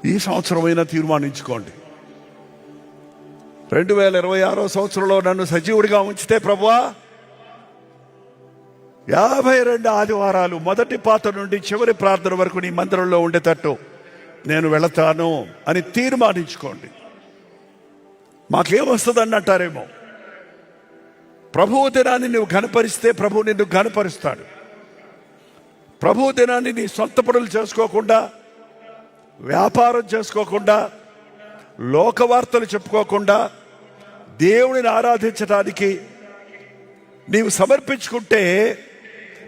ఈ సంవత్సరమైనా తీర్మానించుకోండి. 2026 సంవత్సరంలో నన్ను సజీవుడిగా ఉంచితే ప్రభువా 52 ఆదివారాలు మొదటి పాత నుండి చివరి ప్రార్థన వరకు నీ మందిరంలో ఉండేటట్టు నేను వెళతాను అని తీర్మానించుకోండి. మాకేమొస్తుందని అంటారేమో. ప్రభువు దినాన్ని నువ్వు ఘనపరిస్తే ప్రభువు నిన్ను ఘనపరుస్తాడు. ప్రభువు దినాన్ని నీ సొంత పనులు చేసుకోకుండా, వ్యాపారం చేసుకోకుండా, లోకవార్తలు చెప్పుకోకుండా దేవుడిని ఆరాధించడానికి నీవు సమర్పించుకుంటే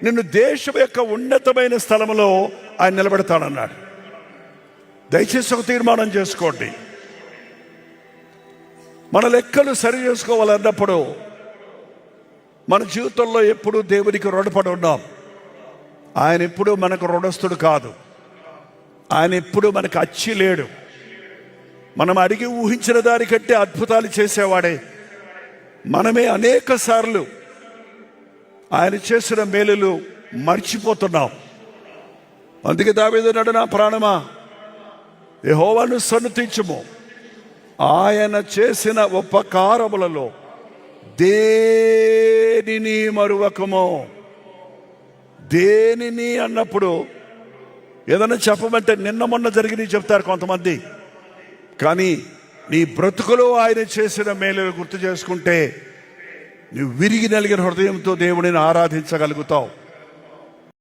నిన్ను దేశం యొక్క ఉన్నతమైన స్థలంలో ఆయన నిలబెడతాడన్నాడు. దయచేసి ఒక తీర్మానం చేసుకోండి. మన లెక్కలు సరి చేసుకోవాలన్నప్పుడు మన జీవితంలో ఎప్పుడూ దేవునికి రుణపడి ఉన్నాం. ఆయన ఎప్పుడూ మనకు రుణస్థుడు కాదు. ఆయన ఎప్పుడూ మనకు అచ్చి లేడు. మనం అడిగి ఊహించిన దానికంటే అద్భుతాలు చేసేవాడే. మనమే అనేక సార్లు ఆయన చేసిన మేలులు మర్చిపోతున్నాం. అందుకే దావీదు అన్నాడు, నా ప్రాణమా యెహోవాను సన్నుతించుము, ఆయన చేసిన ఉపకారములలో దేనిని మరువకము. దేనిని అన్నప్పుడు ఏదైనా చెప్పమంటే నిన్న మొన్న జరిగినవి చెప్తారు కొంతమంది. కానీ నీ బ్రతుకులో ఆయన చేసిన మేలు గుర్తు చేసుకుంటే నువ్వు విరిగి నలిగిన హృదయంతో దేవుడిని ఆరాధించగలుగుతావు.